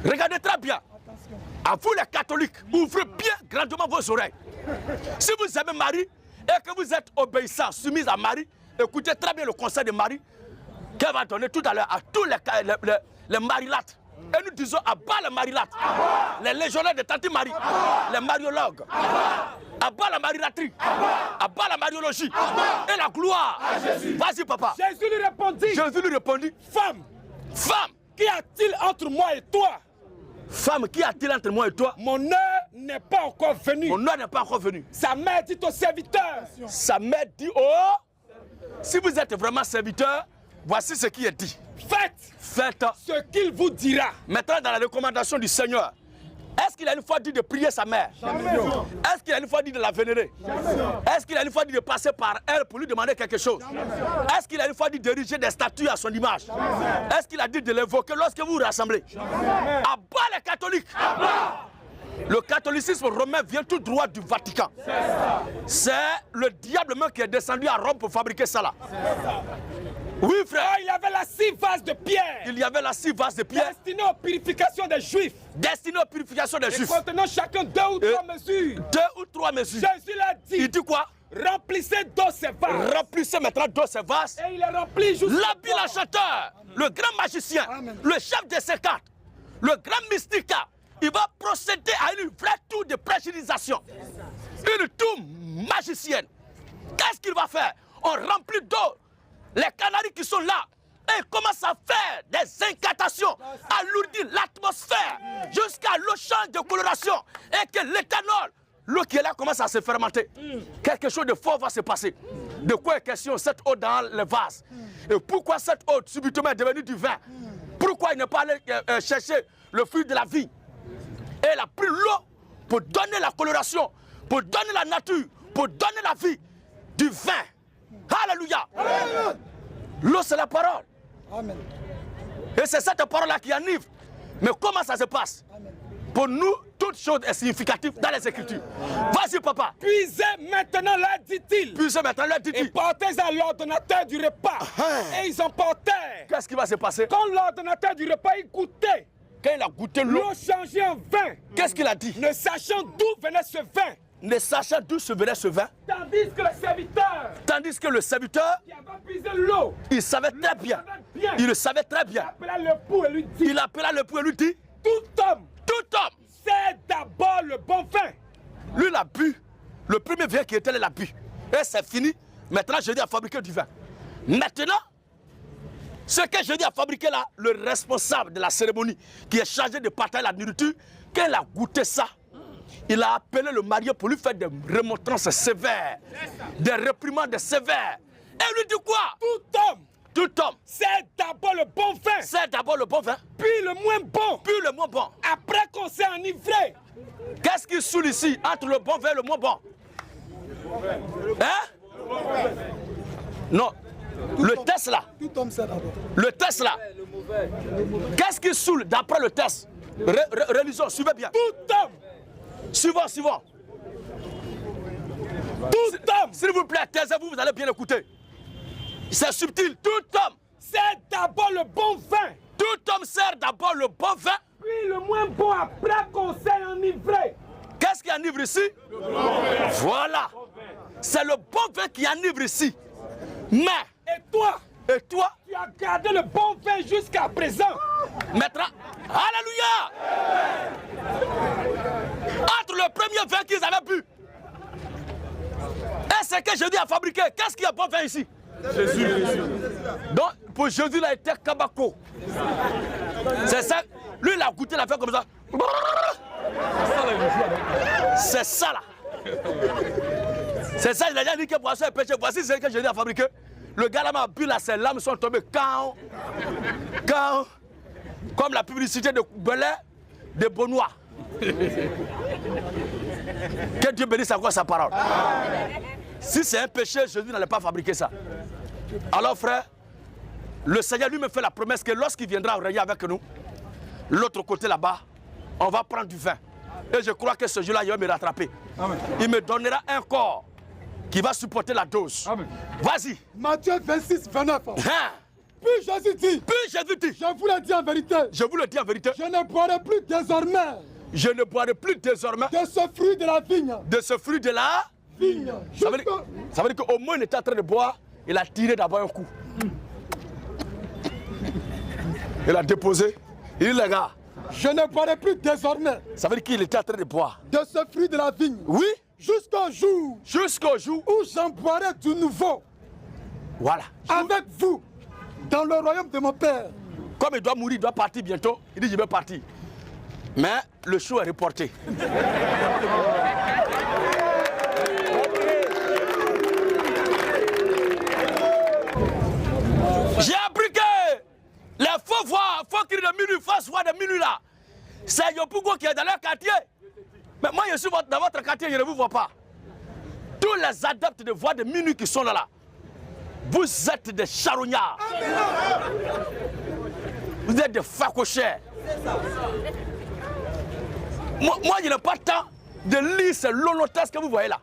Regardez très bien. À vous les catholiques, ouvrez bien grandement vos oreilles. Si vous aimez Marie et que vous êtes obéissant, soumise à Marie, écoutez très bien le conseil de Marie qu'elle va donner tout à l'heure à tous les marilates. Et nous disons à bas les marilates, les légionnaires de Tante Marie, les mariologues, à bas la marilaterie, à bas la mariologie et la gloire. Vas-y papa. Jésus lui répondit, femme, qu'y a-t-il entre moi et toi? Femme, qu'y a-t-il entre moi et toi? Mon heure n'est pas encore venue. Mon heure n'est pas encore venue. Sa mère dit au serviteur. Sa mère dit, oh, si vous êtes vraiment serviteur, voici ce qui est dit. Faites ce qu'il vous dira. Maintenant, dans la recommandation du Seigneur, est-ce qu'il a une fois dit de prier sa mère? Est-ce qu'il a une fois dit de la vénérer? Est-ce qu'il a une fois dit de passer par elle pour lui demander quelque chose? Est-ce qu'il a une fois dit d'ériger des statues à son image? Est-ce qu'il a dit de l'évoquer lorsque vous vous rassemblez? À bas les catholiques! Le catholicisme romain vient tout droit du Vatican. C'est le diable même qui est descendu à Rome pour fabriquer ça là. Oui frère. Oh, il y avait la 6 vases de pierre. Il y avait la 6 vases de pierre. Destinés aux purifications des Juifs. Destinés aux purifications des Juifs. Contenant chacun 2 ou 3 mesures. 2 ou 3 mesures. Jésus l'a dit. Il dit quoi? Remplissez d'eau ces vases. Remplissez maintenant d'eau ces vases. Et il est rempli jusqu'à l'habile acheteur, le grand magicien, le chef de ses cartes, le grand mystique, il va procéder à une vraie tour de préjudication. Une tour magicienne. Qu'est-ce qu'il va faire? On remplit d'eau les canaris qui sont là. Et il commence à faire des incantations, alourdir l'atmosphère jusqu'à l'eau change de coloration et que l'éthanol, l'eau qui est là commence à se fermenter. Quelque chose de fort va se passer. De quoi est question cette eau dans le vase? Et pourquoi cette eau subitement est devenue du vin? Pourquoi il n'est pas allé chercher le fruit de la vie? Et il a pris l'eau pour donner la coloration, pour donner la nature, pour donner la vie du vin. Alléluia. L'eau c'est la parole. Amen. Et c'est cette parole-là qui enivre. Mais comment ça se passe? Amen. Pour nous, toute chose est significative dans les Écritures. Vas-y, papa. Puisez maintenant là, dit-il. Puisez maintenant là, dit-il. Et portez à l'ordonnateur du repas. Et ils emportèrent. Qu'est-ce qui va se passer? Quand l'ordonnateur du repas il goûtait. Quand il a goûté l'eau changeait en vin. Qu'est-ce qu'il a dit? Ne sachant d'où venait ce vin. Ne sachant d'où se venait ce vin. Tandis que le serviteur. Qui avait puisé l'eau. Il savait très bien. Il le savait très bien. Il appela l'époux et lui dit. Il appela l'époux et lui dit. Tout homme. C'est d'abord le bon vin. Lui, il a bu. Le premier vin qui était là, il a bu. Et c'est fini. Maintenant, je dis à fabriquer du vin. Maintenant, ce que je dis à fabriquer là, le responsable de la cérémonie, qui est chargé de partager la nourriture, quand il a goûté ça, il a appelé le marié pour lui faire des remontrances sévères, des réprimandes sévères. Et il lui dit quoi? Tout homme. C'est d'abord le bon vin. C'est d'abord le bon vin. Puis le moins bon. Puis le moins bon. Après qu'on s'est enivré. Qu'est-ce qui saoule ici entre le bon vin et le moins bon? Hein? Non. Le test là. Tout homme sait d'abord. Le test là. Qu'est-ce qui saoule d'après le test? Religion, suivez bien. Tout homme. Suivons. Tout homme. S'il vous plaît, taisez-vous, vous allez bien écouter. C'est subtil. Tout homme. C'est d'abord le bon vin. Tout homme sert d'abord le bon vin. Puis le moins bon après qu'on s'est enivré. Qu'est-ce qui enivre ici? Le bon vin. Voilà. C'est le bon vin qui enivre ici. Mais. Et toi? Tu as gardé le bon vin jusqu'à présent. Maintenant. Alléluia. Entre le premier vin qu'ils avaient bu et ce que Jésus a fabriqué, qu'est-ce qu'il y a bon vin ici? Jésus. Donc, pour Jésus, il a été Kabako. C'est ça. Lui, il a goûté la fin comme ça. C'est ça là. C'est ça, il a déjà dit que boisson est péché. Voici ce que Jésus a fabriqué. Le gars là m'a bu là, ses lames sont tombées quand, comme la publicité de Belay, de Benoît. Que Dieu bénisse encore sa parole. Si c'est un péché, Jésus n'allait pas fabriquer ça. Alors frère, le Seigneur lui me fait la promesse que lorsqu'il viendra régner avec nous, l'autre côté là-bas, on va prendre du vin. Et je crois que ce jour-là, il va me rattraper. Amen. Il me donnera un corps qui va supporter la dose. Vas-y. Matthieu 26, 29. Hein? Puis Jésus dit, je vous le dis en vérité, je vous le dis en vérité, je ne boirai plus désormais je ne boirai plus désormais de ce fruit de la vigne. de ce fruit de la Vigne. Ça veut dire qu'au moins il était en train de boire, il a tiré d'abord un coup. Il a déposé, il dit les gars, Je ne boirai plus désormais ça veut dire qu'il était en train de boire. de ce fruit de la vigne. Oui, Jusqu'au jour jusqu'au jour où j'en boirai du nouveau voilà. avec vous dans le royaume de mon Père. Comme il doit mourir, il doit partir bientôt, il dit je vais partir. Mais le show est reporté. J'ai appris que les faux voix, faux cris de minuit, fausses voix de minuit là, c'est Yopougo qui est dans leur quartier. Mais moi je suis dans votre quartier, je ne vous vois pas. Tous les adeptes de voix de minuit qui sont là, vous êtes des charognards. Vous êtes des facochères. Moi, je n'ai pas le temps de lire ce lonothèse que vous voyez là.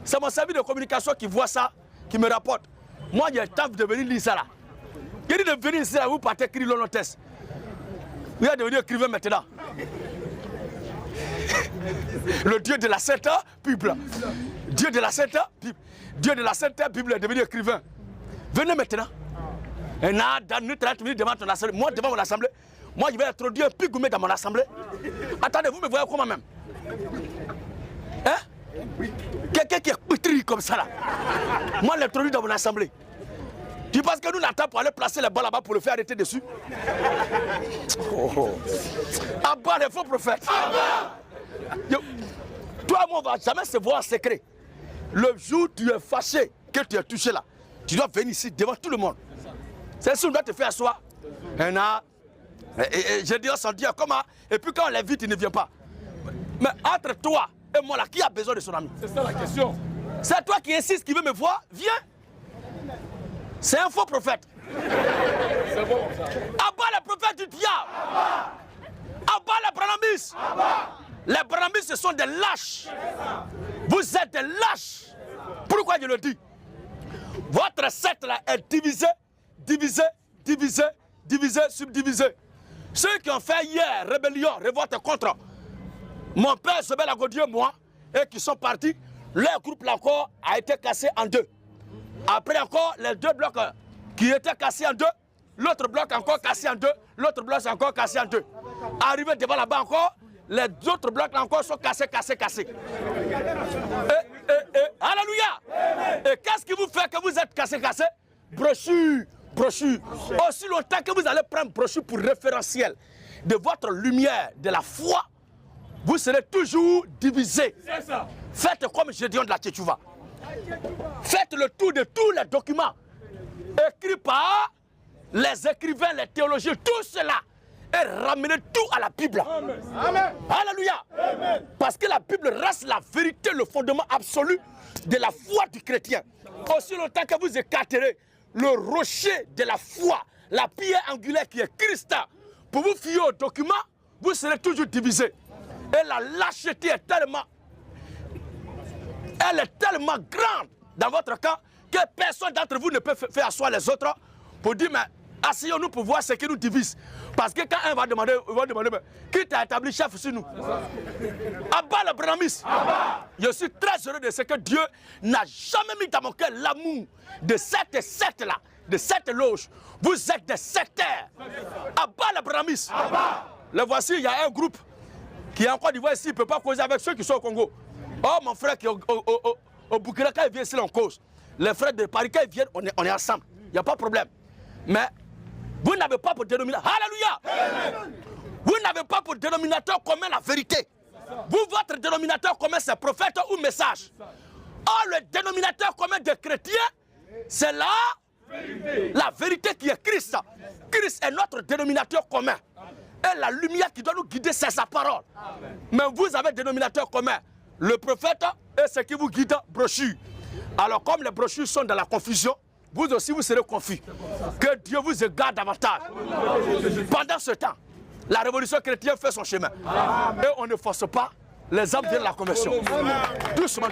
C'est mon service de communication qui voit ça, qui me rapporte. Moi, j'ai le temps de venir lire ça là. Il dit de venir ici là, vous partez écrire lonothèse. Vous allez devenir écrivain maintenant. Le Dieu de la Sainte Bible. Dieu de la Sainte Bible. Dieu de la Sainte Bible est devenu écrivain. Venez maintenant. Et là, dans notre venir devant ton assemblée. Moi, devant mon assemblée, moi, je vais introduire un pigoumé dans mon assemblée. Attendez, vous me voyez comment même? Hein? Quelqu'un qui est pétri comme ça là. Moi, l'introduire dans mon assemblée. Tu penses que nous l'attendons pour aller placer les balles là-bas pour le faire arrêter dessus? À bas les faux prophètes. Toi, moi, on ne va jamais se voir en secret. Le jour où tu es fâché, que tu es touché là, tu dois venir ici devant tout le monde. C'est sûr, on doit te faire asseoir. Je dis sans dire comment. Et puis quand on l'invite, il ne vient pas. Mais entre toi et moi là, qui a besoin de son ami? C'est ça la question. C'est toi qui insistes, qui veut me voir, viens. C'est un faux prophète. C'est bon ça. Abat les prophètes du diable. Abat les branamis. Les branamis, ce sont des lâches. Vous êtes des lâches. Pourquoi je le dis? Votre secte là est divisée, subdivisée. Ceux qui ont fait hier rébellion, révolte contre mon père Sobel Agodieu, moi, et qui sont partis, leur groupe là encore a été cassé en deux. Après encore, les deux blocs qui étaient cassés en deux, l'autre bloc encore cassé en deux, l'autre bloc encore cassé en deux. Arrivé devant là-bas encore, les autres blocs là encore sont cassés. Alléluia! Et qu'est-ce qui vous fait que vous êtes cassés? Brochure. Aussi longtemps que vous allez prendre brochure pour référentiel de votre lumière, de la foi, vous serez toujours divisés. Faites comme Gédéon de la Tchétchouva. Faites le tour de tous les documents écrits par les écrivains, les théologiens, tout cela, et ramenez tout à la Bible. Amen. Alléluia. Amen. Parce que la Bible reste la vérité, le fondement absolu de la foi du chrétien. Aussi longtemps que vous écarterez le rocher de la foi, la pierre angulaire qui est Christ, pour vous fier aux documents, vous serez toujours divisés. Et la lâcheté est tellement grande dans votre camp que personne d'entre vous ne peut faire asseoir les autres pour dire, mais asseyons-nous pour voir ce qui nous divise. Parce que quand un va demander, mais qui t'a établi chef sur nous? Abat le branamis. Je suis très heureux de ce que Dieu n'a jamais mis dans mon cœur l'amour de cette secte-là, de cette loge. Vous êtes des sectaires. Abat le branamis. Le voici, il y a un groupe qui est en Côte d'Ivoire ici, il ne peut pas causer avec ceux qui sont au Congo. Oh, mon frère qui est au Burkina, quand il vient ici, on cause. Les frères de Paris, quand ils viennent, on est ensemble. Il n'y a pas de problème. Mais vous n'avez pas pour dénominateur. Alléluia! Vous n'avez pas pour dénominateur commun la vérité. Vous, votre dénominateur commun, c'est prophète ou message. Or, le dénominateur commun des chrétiens, c'est la vérité qui est Christ. Christ est notre dénominateur commun. Et la lumière qui doit nous guider, c'est sa parole. Mais vous avez dénominateur commun. Le prophète est ce qui vous guide, brochure. Alors, comme les brochures sont dans la confusion, vous aussi vous serez confus. Que Dieu vous égare davantage. Pendant ce temps, la révolution chrétienne fait son chemin. Et on ne force pas, les âmes viennent de la conversion. Doucement.